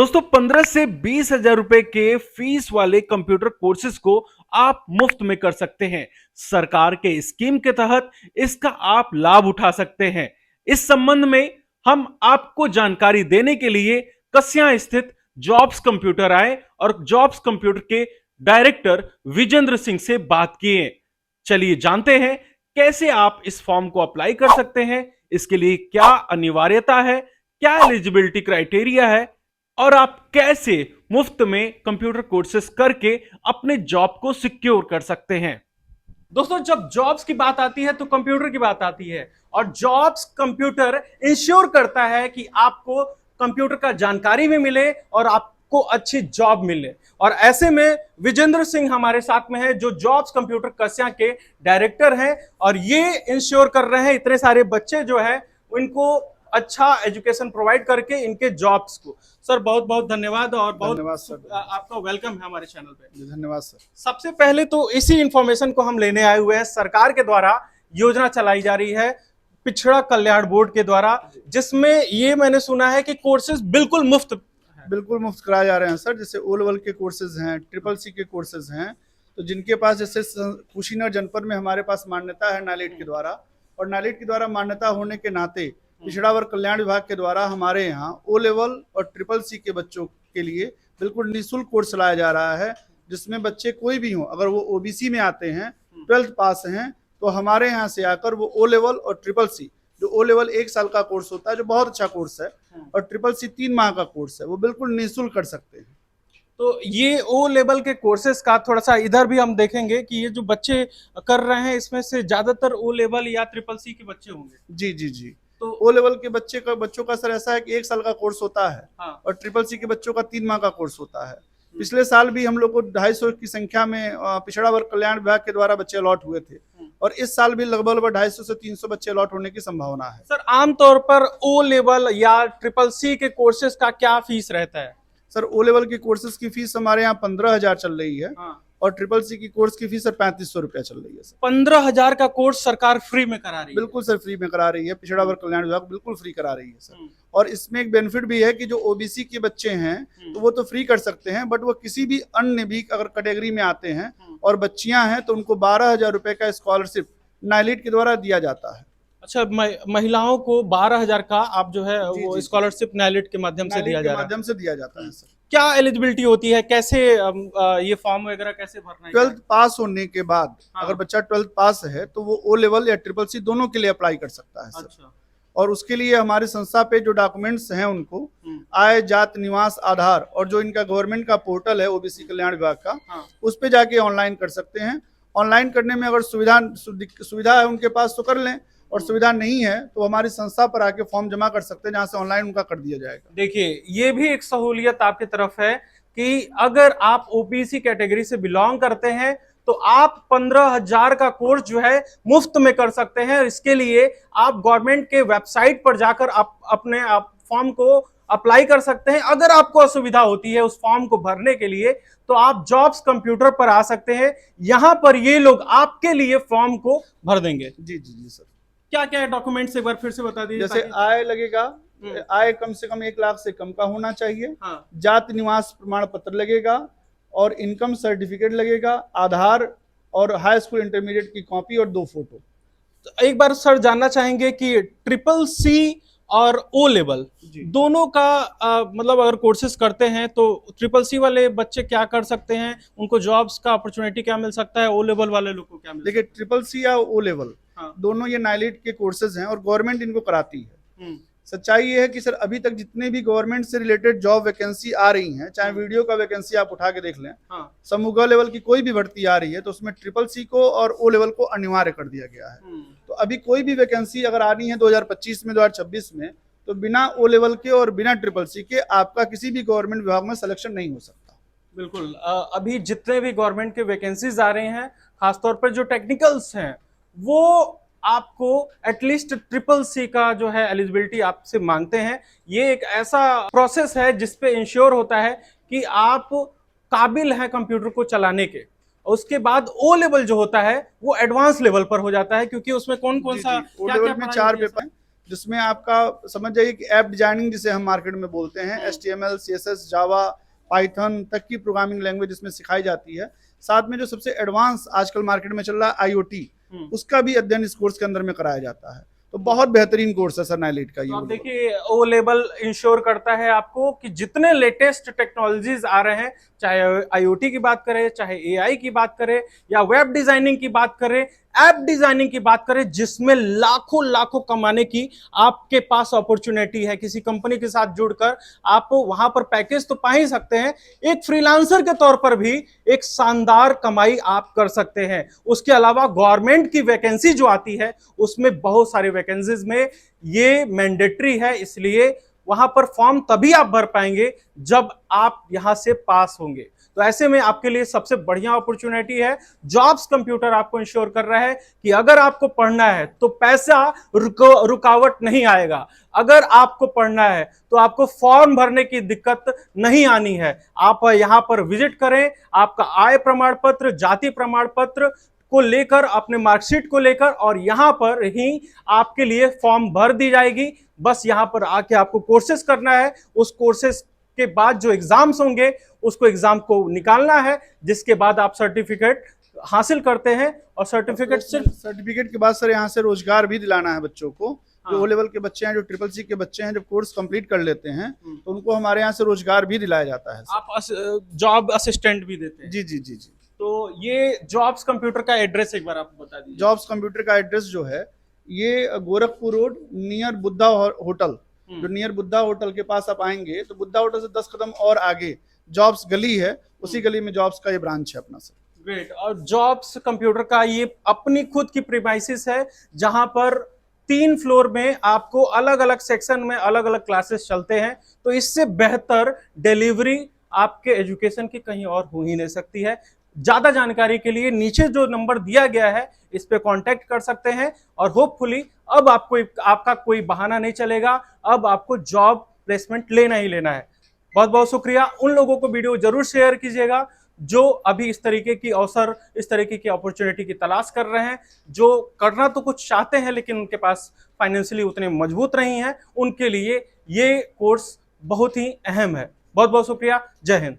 दोस्तों 15 से 20 हजार रुपए के फीस वाले कंप्यूटर कोर्सेज को आप मुफ्त में कर सकते हैं। सरकार के स्कीम के तहत इसका आप लाभ उठा सकते हैं। इस संबंध में हम आपको जानकारी देने के लिए कस्या स्थित जॉब्स कंप्यूटर आए और जॉब्स कंप्यूटर के डायरेक्टर विजेंद्र सिंह से बात किए। चलिए जानते हैं कैसे आप इस फॉर्म को अप्लाई कर सकते हैं, इसके लिए क्या अनिवार्यता है, क्या एलिजिबिलिटी क्राइटेरिया है और आप कैसे मुफ्त में कंप्यूटर कोर्सेज करके अपने जॉब को सिक्योर कर सकते हैं। दोस्तों जब जॉब्स की बात आती है तो कंप्यूटर की बात आती है और जॉब्स कंप्यूटर इंश्योर करता है कि आपको कंप्यूटर का जानकारी भी मिले और आपको अच्छी जॉब मिले। और ऐसे में विजेंद्र सिंह हमारे साथ में है जो जॉब्स कंप्यूटर कस्या के डायरेक्टर हैं और ये इंश्योर कर रहे हैं इतने सारे बच्चे जो है उनको अच्छा एजुकेशन प्रोवाइड करके इनके जॉब्स को। सर बहुत बहुत धन्यवाद और धन्यवाद सर, आपका वेलकम है हमारे चैनल पे। धन्यवाद सर। सबसे पहले तो इसी इंफॉर्मेशन को हम लेने आए हुए हैं। सरकार के द्वारा योजना चलाई जा रही है पिछड़ा कल्याण बोर्ड के द्वारा, जिसमें ये मैंने सुना है कि कोर्सेज बिल्कुल मुफ्त कराए जा रहे हैं सर। जैसे ओ लेवल के कोर्सेज हैं, ट्रिपल सी के कोर्सेज हैं, तो जिनके पास जैसे कुशीनगर जनपद में हमारे पास मान्यता है नाइलेट के द्वारा, और नाइलेट के द्वारा मान्यता होने के नाते पिछड़ा वर्ग कल्याण विभाग के द्वारा हमारे यहाँ ओ लेवल और ट्रिपल सी के बच्चों के लिए बिल्कुल निःशुल्क कोर्स लाया जा रहा है, जिसमें बच्चे कोई भी हों, अगर वो ओबीसी में आते हैं, 12th पास हैं, तो हमारे यहाँ से आकर वो ओ लेवल और ट्रिपल सी, जो ओ लेवल 1 साल का कोर्स होता है जो बहुत अच्छा कोर्स है, और ट्रिपल सी 3 माह का कोर्स है, वो बिल्कुल निःशुल्क कर सकते हैं। तो ये ओ लेवल के कोर्सेज का थोड़ा सा इधर भी हम देखेंगे कि ये जो बच्चे कर रहे हैं इसमें से ज्यादातर ओ लेवल या ट्रिपल सी के बच्चे होंगे। जी जी जी। तो ओ लेवल के बच्चों का सर ऐसा है कि 1 साल का कोर्स होता है, हाँ। और ट्रिपल सी के बच्चों का 3 माह का कोर्स होता है। पिछले साल भी हम लोग को 250 की संख्या में पिछड़ा वर्ग कल्याण विभाग के द्वारा बच्चे अलॉट हुए थे, और इस साल भी लगभग 250 से 300 बच्चे अलॉट होने की संभावना है। सर आमतौर पर ओ लेवल या ट्रिपल सी के कोर्सेज का क्या फीस रहता है? सर ओ लेवल के कोर्सेज की फीस हमारे यहाँ 15,000 चल रही है, हाँ। और ट्रिपल सी की कोर्स की फीस सर 3500 रुपया चल रही है सर। 15,000 का कोर्स सरकार फ्री में करा रही है? बिल्कुल सर, फ्री में करा रही है। पिछड़ा वर्ग कल्याण विभाग बिल्कुल फ्री करा रही है सर। और इसमें एक बेनिफिट भी है कि जो ओबीसी के बच्चे हैं तो वो तो फ्री कर सकते हैं, बट वो किसी भी अन्य भी अगर कैटेगरी में आते हैं और बच्चियां हैं तो उनको 12,000 रुपए का स्कॉलरशिप नाइलेट के द्वारा दिया जाता है। अच्छा, महिलाओं को 12,000 का आप जो है वो स्कॉलरशिप नाइलेट के माध्यम से दिया जा रहा है? माध्यम से दिया जाता है सर। क्या एलिजिबिलिटी होती है, कैसे ये फॉर्म वगैरह कैसे भरना है? 12th पास होने के बाद हाँ। अगर बच्चा 12th पास है तो वो ओ लेवल या ट्रिपल सी दोनों के लिए अप्लाई कर सकता है सर। अच्छा। और उसके लिए हमारी संस्था पे जो डॉक्यूमेंट्स हैं उनको आय, जात, निवास, आधार, और जो इनका गवर्नमेंट का पोर्टल है ओबीसी कल्याण विभाग का, हाँ। उस पे जाके ऑनलाइन कर सकते हैं। ऑनलाइन करने में अगर सुविधा है उनके पास तो कर लें, और सुविधा नहीं है तो हमारी संस्था पर आके फॉर्म जमा कर सकते हैं, जहाँ से ऑनलाइन उनका कर दिया जाएगा। देखिए ये भी एक सहूलियत आपकी तरफ है कि अगर आप ओबीसी कैटेगरी से बिलोंग करते हैं तो आप 15,000 का कोर्स जो है मुफ्त में कर सकते हैं। इसके लिए आप गवर्नमेंट के वेबसाइट पर जाकर अपने फॉर्म को अप्लाई कर सकते हैं। अगर आपको असुविधा होती है उस फॉर्म को भरने के लिए तो आप जॉब्स कंप्यूटर पर आ सकते हैं, यहां पर ये लोग आपके लिए फॉर्म को भर देंगे। जी जी जी सर। क्या क्या डॉक्यूमेंट्स एक बार फिर से बता दीजिए। जैसे आय लगेगा, आय कम से कम 1 लाख से कम का होना चाहिए। हाँ। जात निवास प्रमाण पत्र लगेगा, और इनकम सर्टिफिकेट लगेगा, आधार और हाई स्कूल इंटरमीडिएट की कॉपी और 2 फोटो। तो एक बार सर जानना चाहेंगे कि ट्रिपल सी और ओ लेवल दोनों का मतलब अगर कोर्सेज करते हैं तो ट्रिपल सी वाले बच्चे क्या कर सकते हैं, उनको जॉब्स का अपॉर्चुनिटी क्या मिल सकता है, ओ लेवल वाले लोग को क्या मिल सकता है? देखिए ट्रिपल सी या ओ लेवल, हाँ। दोनों ये नाइलेट के कोर्सेज हैं और गवर्नमेंट इनको कराती है। सच्चाई ये है कि सर अभी तक जितने भी गवर्नमेंट से रिलेटेड जॉब वैकेंसी आ रही हैं, चाहे वीडियो का वैकेंसी आप उठा के देख लें, हाँ। समूह लेवल की कोई भी भर्ती आ रही है तो उसमें ट्रिपल सी को और ओ लेवल को अनिवार्य कर दिया गया है। तो अभी कोई भी वैकेंसी अगर आनी है 2025 में, 2026 में, तो बिना ओ लेवल के और बिना ट्रिपल सी के आपका किसी भी गवर्नमेंट विभाग में सिलेक्शन नहीं हो सकता। बिल्कुल। अभी जितने भी गवर्नमेंट के वैकेंसीज आ रहे हैं, खासतौर पर जो टेक्निकल्स हैं, वो आपको एटलीस्ट ट्रिपल सी का जो है एलिजिबिलिटी आपसे मांगते हैं। ये एक ऐसा प्रोसेस है जिसपे इंश्योर होता है कि आप काबिल हैं कंप्यूटर को चलाने के। उसके बाद ओ लेवल जो होता है वो एडवांस लेवल पर हो जाता है, क्योंकि उसमें कौन कौन सा ओ लेवल में 4 पेपर हैं, जिसमें आपका समझ जाइए कि ऐप डिजाइनिंग जिसे हम मार्केट में बोलते हैं, HTML, CSS, जावा, पाइथन तक की प्रोग्रामिंग लैंग्वेज इसमें सिखाई जाती है। साथ में जो सबसे एडवांस आजकल मार्केट में चल रहा है IoT, उसका भी अध्ययन इस कोर्स के अंदर में कराया जाता है। तो बहुत बेहतरीन कोर्स है सर नाइलिट का ये। तो आप देखिए ओ लेवल इंश्योर करता है आपको कि जितने लेटेस्ट टेक्नोलॉजीज आ रहे हैं, चाहे आईओटी की बात करें, चाहे एआई की बात करें, या वेब डिजाइनिंग की बात करें, ऐप डिजाइनिंग की बात करें, जिसमें लाखों लाखों कमाने की आपके पास अपॉर्चुनिटी है। किसी कंपनी के साथ जुड़कर आप वहां पर पैकेज तो पा ही सकते हैं, एक फ्रीलांसर के तौर पर भी एक शानदार कमाई आप कर सकते हैं। उसके अलावा गवर्नमेंट की वैकेंसी जो आती है उसमें बहुत सारी वैकेंसीज में ये मैंडेटरी है, इसलिए वहां पर फॉर्म तभी आप भर पाएंगे जब आप यहां से पास होंगे। तो ऐसे में आपके लिए सबसे बढ़िया अपॉर्चुनिटी है। जॉब्स कंप्यूटर आपको इंश्योर कर रहा है कि अगर आपको पढ़ना है तो पैसा रुकावट नहीं आएगा। अगर आपको पढ़ना है तो आपको फॉर्म भरने की दिक्कत नहीं आनी है। आप यहां पर विजिट करें, आपका आय प्रमाण पत्र, जाति प्रमाण पत्र को लेकर, अपने मार्कशीट को लेकर, और यहां पर ही आपके लिए फॉर्म भर दी जाएगी। बस यहां पर आके आपको कोर्सेज करना है, उस कोर्सेज के बाद जो एग्जाम्स होंगे उसको एग्जाम को निकालना है, जिसके बाद आप सर्टिफिकेट हासिल करते हैं। और सर्टिफिकेट के बाद सर यहाँ से रोजगार भी दिलाना है बच्चों को। जो ओ लेवल के बच्चे हैं, जो CCC के बच्चे हैं, जब कोर्स कंप्लीट कर लेते हैं तो उनको हमारे यहाँ से रोजगार भी दिलाया जाता है। आप जॉब असिस्टेंट भी देते हैं? जी जी जी जी। तो ये जॉब्स कंप्यूटर का एड्रेस एक बार आप बता दीजिए। जॉब्स कंप्यूटर का एड्रेस जो है ये Gorakhpur road near Buddha hotel, जो नियर बुद्धा होटल के पास आप आएंगे तो बुद्धा होटल से 10 कदम और आगे जॉब्स गली है, उसी गली में जॉब्स का ये ब्रांच है अपना सर। ग्रेट। और जॉब्स कंप्यूटर का ये अपनी खुद की प्रीमाइसिस है, जहां पर 3 फ्लोर में आपको अलग अलग सेक्शन में अलग अलग क्लासेस चलते हैं। तो इससे बेहतर डिलीवरी आपके एजुकेशन की कहीं और हो ही नहीं सकती है। ज्यादा जानकारी के लिए नीचे जो नंबर दिया गया है इस पे कांटेक्ट कर सकते हैं, और होपफुली अब आपका कोई बहाना नहीं चलेगा, अब आपको जॉब प्लेसमेंट लेना ही लेना है। बहुत बहुत शुक्रिया। उन लोगों को वीडियो जरूर शेयर कीजिएगा जो अभी इस तरीके की अवसर, इस तरीके की अपॉर्चुनिटी की तलाश कर रहे हैं, जो करना तो कुछ चाहते हैं लेकिन उनके पास फाइनेंशियली उतने मजबूत नहीं है। उनके लिए ये कोर्स बहुत ही अहम है। बहुत बहुत शुक्रिया। जय हिंद।